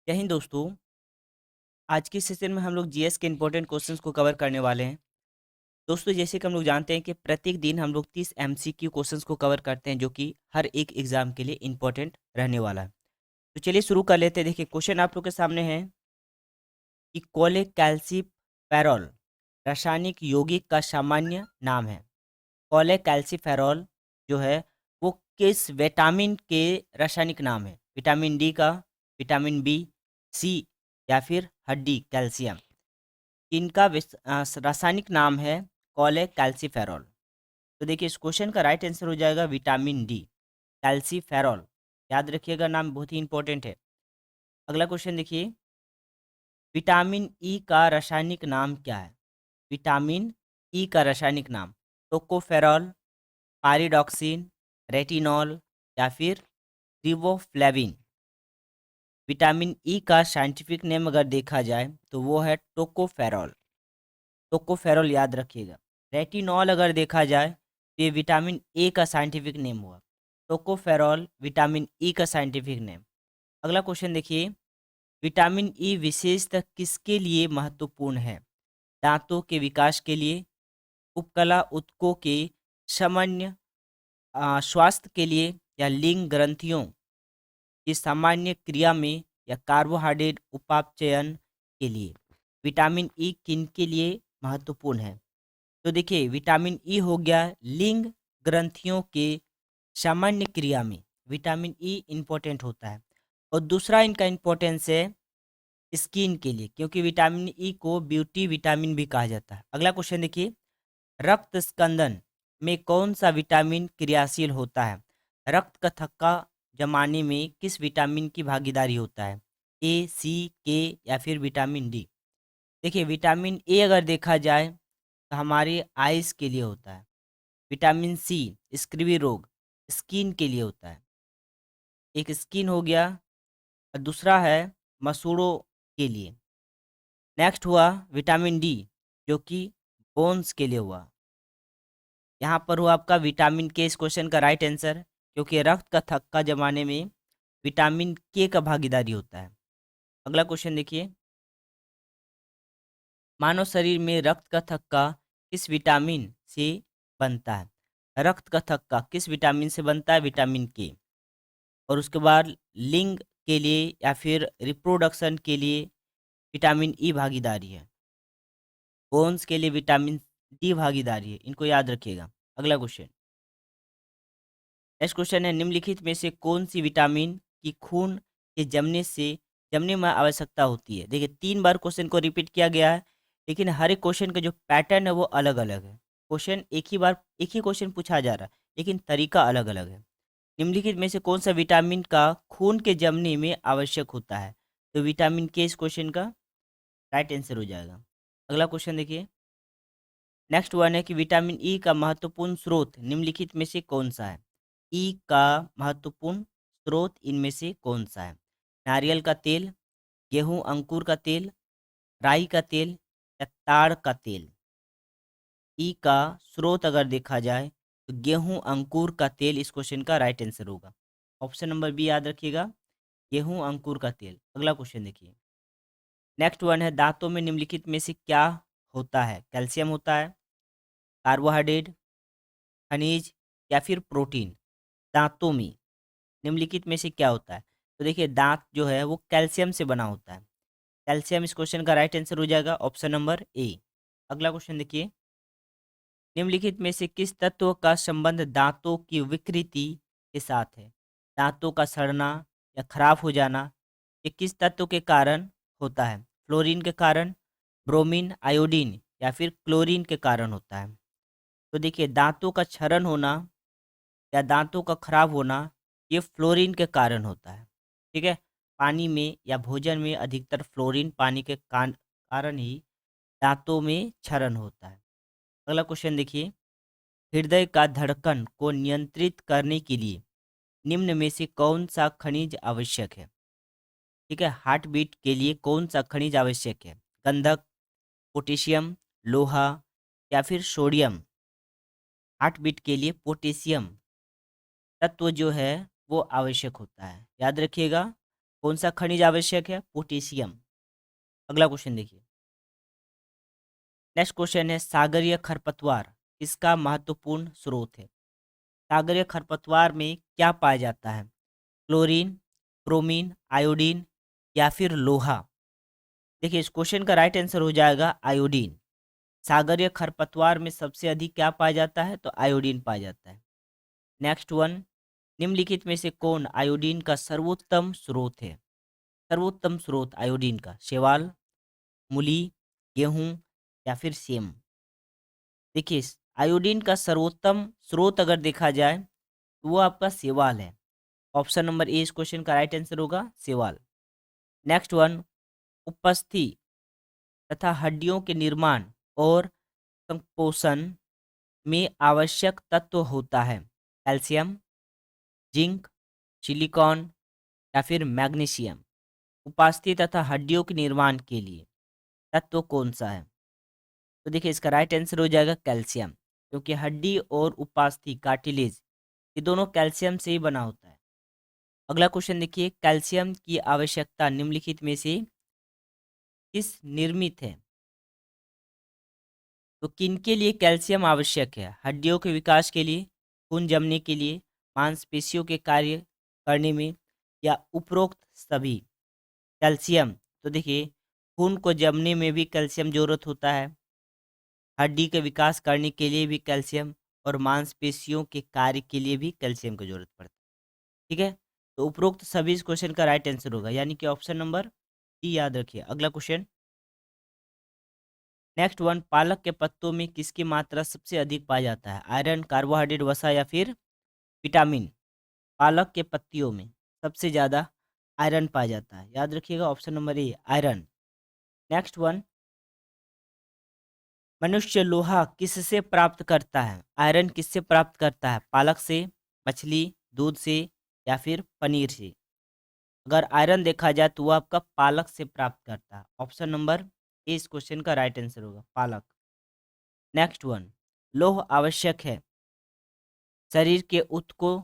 जय हिंद दोस्तों। आज के सेशन में हम लोग जीएस के इंपॉर्टेंट क्वेश्चंस को कवर करने वाले हैं। दोस्तों, जैसे कि हम लोग जानते हैं कि प्रत्येक दिन हम लोग 30 एमसीक्यू क्वेश्चंस को कवर करते हैं, जो कि हर एक एग्जाम के लिए इंपॉर्टेंट रहने वाला है। तो चलिए शुरू कर लेते हैं। देखिए, क्वेश्चन आप लोग के सामने है कि कोलेकैल्सिफेरॉल रासायनिक यौगिक का सामान्य नाम है। कोलेकैल्सिफेरॉल जो है वो किस विटामिन के रासायनिक नाम है? विटामिन डी का, विटामिन बी, सी, या फिर हड्डी कैल्शियम। इनका रासायनिक नाम है कोलेकैल्सिफेरॉल। तो देखिए, इस क्वेश्चन का राइट आंसर हो जाएगा विटामिन डी, कैल्सिफेरॉल। याद रखिएगा, नाम बहुत ही इंपॉर्टेंट है। अगला क्वेश्चन देखिए, विटामिन ई का रासायनिक नाम क्या है? विटामिन ई का रासायनिक नाम टोकोफेरॉल, पारिडॉक्सिन, रेटिनॉल, या फिर रिबोफ्लेविन। विटामिन ई का साइंटिफिक नेम अगर देखा जाए तो वो है टोकोफेरॉल। टोकोफेरॉल याद रखिएगा। रेटिनॉल अगर देखा जाए तो ये विटामिन ए का साइंटिफिक नेम हुआ। टोकोफेरॉल विटामिन ई का साइंटिफिक नेम। अगला क्वेश्चन देखिए, विटामिन ई विशेषतः किसके लिए महत्वपूर्ण है? दांतों के विकास के लिए, उपकला ऊतकों के सामान्य स्वास्थ्य के लिए, या लिंग ग्रंथियों की सामान्य क्रिया में, या कार्बोहाइड्रेट उपापचयन के लिए। विटामिन ई किन के लिए महत्वपूर्ण है? तो देखिए, विटामिन ई हो गया लिंग ग्रंथियों के सामान्य क्रिया में। विटामिन ई इंपॉर्टेंट होता है। और दूसरा इनका इंपॉर्टेंस है स्किन के लिए, क्योंकि विटामिन ई को ब्यूटी विटामिन भी कहा जाता है। अगला क्वेश्चन देखिए, रक्त स्कंदन में कौन सा विटामिन क्रियाशील होता है? रक्त का थक्का जमाने में किस विटामिन की भागीदारी होता है? ए, सी, के, या फिर विटामिन डी। देखिए, विटामिन ए अगर देखा जाए तो हमारे आइज के लिए होता है। विटामिन सी स्क्रीवी रोग, स्किन के लिए होता है। एक स्किन हो गया, और दूसरा है मसूड़ों के लिए। नेक्स्ट हुआ विटामिन डी, जो कि बोन्स के लिए हुआ। यहाँ पर हुआ आपका विटामिन के इस क्वेश्चन का राइट आंसर, क्योंकि रक्त का थक्का जमाने में विटामिन के का भागीदारी होता है। अगला क्वेश्चन देखिए, मानव शरीर में रक्त का थक्का किस विटामिन से बनता है? रक्त का थक्का किस विटामिन से बनता है? विटामिन के। और उसके बाद लिंग के लिए या फिर रिप्रोडक्शन के लिए विटामिन ई भागीदारी है। बोन्स के लिए विटामिन डी भागीदारी है। इनको याद रखिएगा। अगला क्वेश्चन, नेक्स्ट क्वेश्चन है, निम्नलिखित में से कौन सी विटामिन की खून के जमने में आवश्यकता होती है? देखिए, 3 बार क्वेश्चन को रिपीट किया गया है, लेकिन हर एक क्वेश्चन का जो पैटर्न है वो अलग अलग है। क्वेश्चन एक ही बार एक ही क्वेश्चन पूछा जा रहा है, लेकिन तरीका अलग अलग है। निम्नलिखित में से कौन सा विटामिन का खून के जमने में आवश्यक होता है? तो विटामिन के इस क्वेश्चन का राइट आंसर हो जाएगा। अगला क्वेश्चन देखिए, नेक्स्ट वन है कि विटामिन ई का महत्वपूर्ण स्रोत निम्नलिखित में से कौन सा है? ई का महत्वपूर्ण स्रोत इनमें से कौन सा है? नारियल का तेल, गेहूं अंकुर का तेल, राई का तेल, या ताड़ का तेल। ई का स्रोत अगर देखा जाए तो गेहूं अंकुर का तेल इस क्वेश्चन का राइट आंसर होगा। ऑप्शन नंबर बी याद रखिएगा, गेहूं अंकुर का तेल। अगला क्वेश्चन देखिए, नेक्स्ट वन है, दांतों में निम्नलिखित में से क्या होता है? कैल्शियम होता है, कार्बोहाइड्रेट, खनिज, या फिर प्रोटीन। दांतों में निम्नलिखित में से क्या होता है? तो देखिए, दांत जो है वो कैल्शियम से बना होता है। कैल्शियम इस क्वेश्चन का राइट आंसर हो जाएगा, ऑप्शन नंबर ए। अगला क्वेश्चन देखिए, निम्नलिखित में से किस तत्व का संबंध दांतों की विकृति के साथ है? दांतों का सड़ना या खराब हो जाना, ये किस तत्व के कारण होता है? फ्लोरीन के कारण, ब्रोमीन, आयोडीन, या फिर क्लोरीन के कारण होता है। तो देखिए, दांतों का क्षरण होना या दांतों का खराब होना ये फ्लोरीन के कारण होता है। ठीक है, पानी में या भोजन में अधिकतर फ्लोरीन पानी के कारण ही दांतों में क्षरण होता है। अगला क्वेश्चन देखिए, हृदय का धड़कन को नियंत्रित करने के लिए निम्न में से कौन सा खनिज आवश्यक है? ठीक है, हार्ट बीट के लिए कौन सा खनिज आवश्यक है? गंधक, पोटेशियम, लोहा, या फिर सोडियम। हार्ट बीट के लिए पोटेशियम तत्व जो है वो आवश्यक होता है, याद रखिएगा। कौन सा खनिज आवश्यक है? पोटेशियम। अगला क्वेश्चन देखिए। नेक्स्ट क्वेश्चन है सागरीय खरपतवार किसका महत्वपूर्ण स्रोत है? सागरीय खरपतवार में क्या पाया जाता है? क्लोरीन, ब्रोमीन, आयोडीन या फिर लोहा? देखिए इस क्वेश्चन का राइट आंसर हो जाएगा आयोडीन। सागरीय खरपतवार में सबसे अधिक क्या पाया जाता है? तो आयोडीन पाया जाता है। नेक्स्ट वन, निम्नलिखित में से कौन आयोडीन का सर्वोत्तम स्रोत है? सर्वोत्तम स्रोत आयोडीन का, शैवाल, मूली, गेहूं या फिर सेम? देखिए आयोडीन का सर्वोत्तम स्रोत अगर देखा जाए तो वो आपका शैवाल है। ऑप्शन नंबर ए इस क्वेश्चन का राइट आंसर होगा, शैवाल। नेक्स्ट वन, उपस्थि तथा हड्डियों के निर्माण और संपोषण में आवश्यक तत्व होता है? कैल्शियम, जिंक, सिलिकॉन या फिर मैग्नीशियम? उपास्थि तथा हड्डियों के निर्माण के लिए तत्व कौन सा है? तो देखिए इसका राइट आंसर हो जाएगा कैल्शियम, क्योंकि हड्डी और उपास्थि कार्टिलेज ये दोनों कैल्शियम से ही बना होता है। अगला क्वेश्चन देखिए, कैल्शियम की आवश्यकता निम्नलिखित में से किस निर्मित है? तो किन के लिए कैल्शियम आवश्यक है? हड्डियों के विकास के लिए, खून जमने के लिए, मांसपेशियों के कार्य करने में, या उपरोक्त सभी? कैल्शियम, तो देखिए खून को जमने में भी कैल्शियम जरूरत होता है, हड्डी के विकास करने के लिए भी कैल्शियम, और मांसपेशियों के कार्य के लिए भी कैल्शियम की जरूरत पड़ती है। ठीक है, तो उपरोक्त सभी इस क्वेश्चन का राइट आंसर होगा, यानी कि ऑप्शन नंबर डी याद रखिए। अगला क्वेश्चन, नेक्स्ट वन, पालक के पत्तों में किसकी मात्रा सबसे अधिक पाया जाता है? आयरन, कार्बोहाइड्रेट, वसा या फिर विटामिन? पालक के पत्तियों में सबसे ज्यादा आयरन पाया जाता है, याद रखिएगा option number A iron. Next one, मनुष्य लोहा किससे प्राप्त करता है? आयरन किससे प्राप्त करता है? पालक से, मछली, दूध से या फिर पनीर से? अगर आयरन देखा जाए तो वो आपका पालक से प्राप्त करता है, ऑप्शन नंबर ए इस क्वेश्चन का राइट आंसर होगा, पालक। नेक्स्ट वन, लौह आवश्यक है शरीर के ऊतकों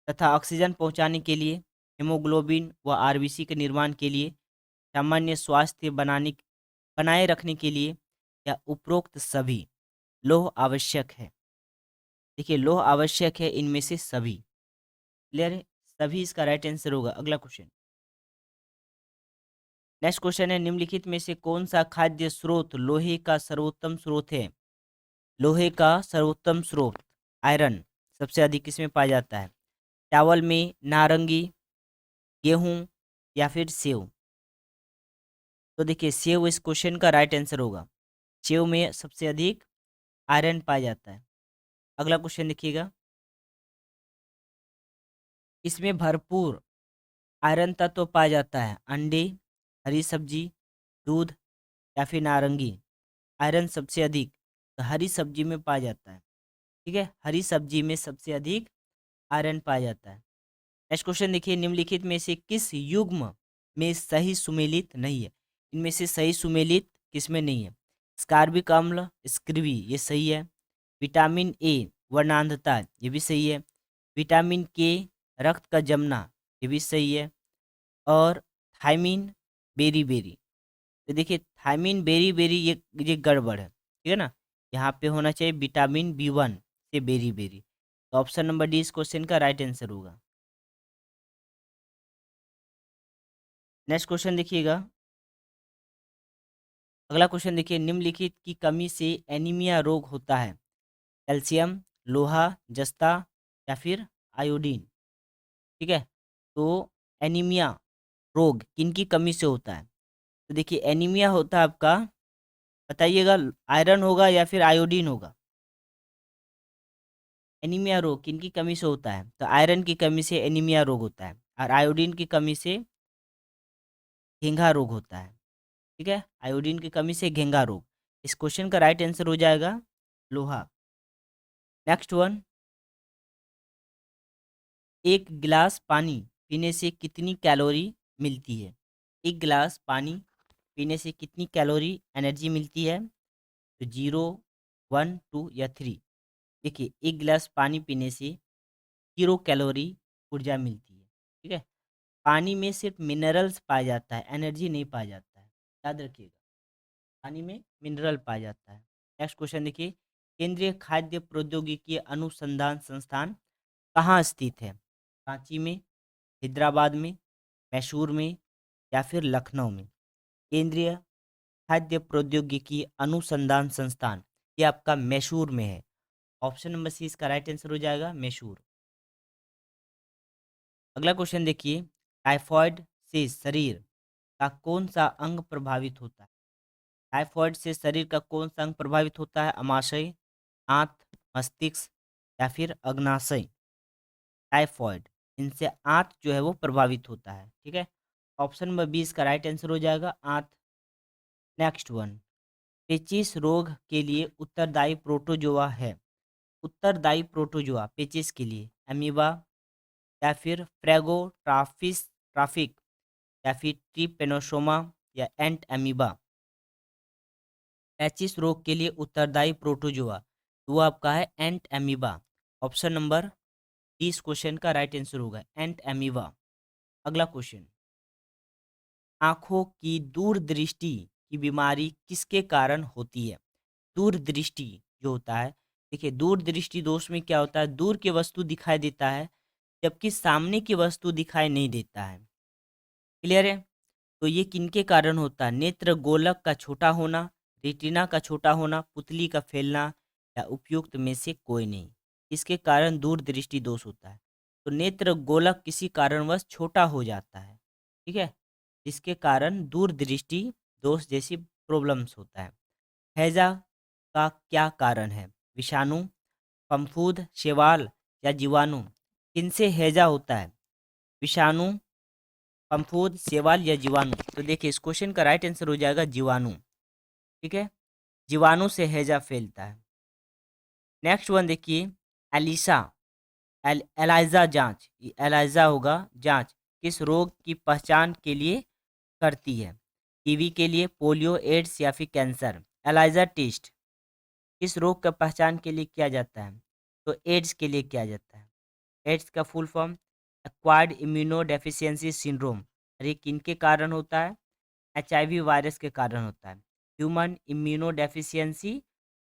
तथा ऑक्सीजन पहुंचाने के लिए, हेमोग्लोबिन व आरबीसी के निर्माण के लिए, सामान्य स्वास्थ्य बनाए रखने के लिए, या उपरोक्त सभी? लौह आवश्यक है, देखिए लौह आवश्यक है इनमें से सभी। क्लियर है, सभी इसका राइट आंसर होगा। अगला क्वेश्चन, नेक्स्ट क्वेश्चन है, निम्नलिखित में से कौन सा खाद्य स्रोत लोहे का सर्वोत्तम स्रोत है? लोहे का सर्वोत्तम स्रोत आयरन सबसे अधिक किसमें पाया जाता है? चावल में, नारंगी, गेहूं या फिर सेव? तो देखिए सेव इस क्वेश्चन का राइट आंसर होगा, सेव में सबसे अधिक आयरन पाया जाता है। अगला क्वेश्चन देखिएगा, इसमें भरपूर आयरन तत्व पाया जाता है? अंडे, हरी सब्जी, दूध या फिर नारंगी? आयरन सबसे अधिक तो हरी सब्जी में पाया जाता है। ठीक है, हरी सब्जी में सबसे अधिक आयरन पाया जाता है। नेक्स्ट क्वेश्चन देखिए, निम्नलिखित में से किस युग्म में सही सुमेलित नहीं है? इनमें से सही सुमेलित किसमें नहीं है? स्कार्बिक अम्ल, स्क्रिवी, ये सही है। विटामिन ए, वर्णांधता, ये भी सही है। विटामिन के, रक्त का जमना, ये भी सही है। और थायमीन, बेरी बेरी, तो देखिए थायमीन बेरी बेरी ये गड़बड़ है, ठीक है ना। यहाँ पे होना चाहिए विटामिन बी1 से बेरी बेरी। तो ऑप्शन नंबर डी इस क्वेश्चन का राइट आंसर होगा। नेक्स्ट क्वेश्चन देखिएगा, अगला क्वेश्चन देखिए, निम्नलिखित की कमी से एनीमिया रोग होता है? कैल्शियम, लोहा, जस्ता या फिर आयोडीन? ठीक है, तो एनीमिया रोग किनकी कमी से होता है? तो देखिए एनीमिया होता है आपका, बताइएगा, आयरन होगा या फिर आयोडीन होगा? एनीमिया रोग किनकी कमी से होता है? तो आयरन की कमी से एनीमिया रोग होता है, और आयोडीन की कमी से घेंघा रोग होता है। ठीक है, आयोडीन की कमी से घेंघा रोग। इस क्वेश्चन का राइट आंसर हो जाएगा लोहा। नेक्स्ट वन, एक गिलास पानी पीने से कितनी कैलोरी मिलती है? एक गिलास पानी पीने से कितनी कैलोरी एनर्जी मिलती है? तो 0, 1, 2 या 3? देखिए एक गिलास पानी पीने से 0 कैलोरी ऊर्जा मिलती है। ठीक है, पानी में सिर्फ मिनरल्स पाया जाता है, एनर्जी नहीं पाया जाता है, याद रखिएगा। पानी में मिनरल पाया जाता है। नेक्स्ट क्वेश्चन देखिए, केंद्रीय खाद्य प्रौद्योगिकी अनुसंधान संस्थान कहाँ स्थित है? रांची में, हैदराबाद में, मैसूर में या फिर लखनऊ में? केंद्रीय खाद्य प्रौद्योगिकी अनुसंधान संस्थान ये आपका मैसूर में है। ऑप्शन नंबर सी इसका राइट आंसर हो जाएगा, मैसूर। अगला क्वेश्चन देखिए, टाइफॉइड से शरीर का कौन सा अंग प्रभावित होता है? टाइफॉइड से शरीर का कौन सा अंग प्रभावित होता है? अमाशय, आंत, मस्तिष्क या फिर अग्नाशय? टाइफॉइड, इनसे आंत जो है वो प्रभावित होता है, ठीक है। ऑप्शन नंबर 20 का राइट आंसर हो जाएगा आंत। नेक्स्ट वन, पेचिश रोग के लिए उत्तरदायी प्रोटोजोआ है। उत्तरदायी प्रोटोजोआ पेचिश के लिए अमीबा या फिर फ्रेगोट्राफिस ट्राफिक या फिर ट्रिपेनोसोमा या एंट अमीबा? पेचिश रोग के लिए उत्तरदायी प्रोटोजोआ वो आपका है एंट अमीबा। ऑप्शन नंबर 20 क्वेश्चन का राइट आंसर होगा एंट अमीबा। अगला क्वेश्चन, आंखों की दूरदृष्टि की बीमारी किसके कारण होती है? दूरदृष्टि जो होता है, देखिए दूरदृष्टि दोष में क्या होता है, दूर की वस्तु दिखाई देता है जबकि सामने की वस्तु दिखाई नहीं देता है। क्लियर है? तो ये किनके कारण होता है? नेत्र गोलक का छोटा होना, रेटिना का छोटा होना, पुतली का फैलना या उपयुक्त में से कोई नहीं। इसके कारण दूरदृष्टि दोष होता है। तो नेत्र गोलक किसी कारणवश छोटा हो जाता है, ठीक है, जिसके कारण दूरदृष्टि दोष जैसी प्रॉब्लम्स होता है। हैजा का क्या कारण है? विषाणु, फफूंद, शैवाल या जीवाणु? किनसे हैजा होता है? विषाणु, फफूंद, शैवाल या जीवाणु? तो देखिए इस क्वेश्चन का राइट आंसर हो जाएगा जीवाणु, ठीक है। जीवाणु से हैजा फैलता है। नेक्स्ट वन देखिए, एलिसा एलाइजा जांच, ये एलाइजा होगा जांच किस रोग की पहचान के लिए करती है? टीबी के लिए, पोलियो, एड्स या फिर कैंसर? एलाइजा टेस्ट किस रोग का पहचान के लिए किया जाता है? तो एड्स के लिए किया जाता है। एड्स का full form acquired immuno deficiency syndrome. और ये किनके कारण होता है? एचआईवी वायरस के कारण होता है, human immuno deficiency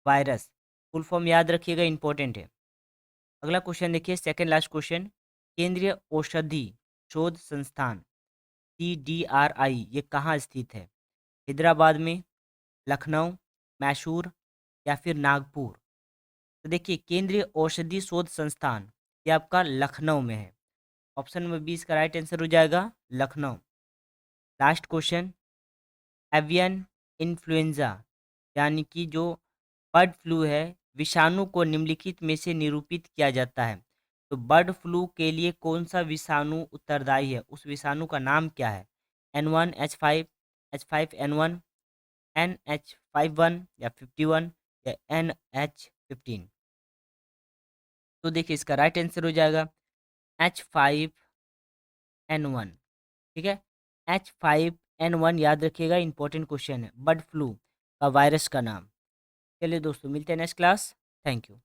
virus. Full form याद रखिएगा, इंपॉर्टेंट है। अगला क्वेश्चन देखिए, सेकंड लास्ट क्वेश्चन, केंद्रीय औषधि शोध संस्थान CDRI ये कहाँ स्थित है? हैदराबाद में, लखनऊ, मैसूर या फिर नागपुर? तो देखिए केंद्रीय औषधि शोध संस्थान ये आपका लखनऊ में है। ऑप्शन नंबर 20 का राइट आंसर हो जाएगा Lucknow. Last question, avian influenza यानी कि जो बर्ड फ्लू है, विषाणु को निम्नलिखित में से निरूपित किया जाता है। तो बर्ड फ्लू के लिए कौन सा विषाणु उत्तरदायी है? उस विषाणु का नाम क्या है? N1, H5, H5N1, NH51 या 51 या NH15? तो देखिए इसका राइट आंसर हो जाएगा H5N1, ठीक है। H5N1 याद रखिएगा, इंपॉर्टेंट क्वेश्चन है, बर्ड फ्लू का वायरस का नाम। चलिए दोस्तों मिलते हैं नेक्स्ट क्लास। Thank you.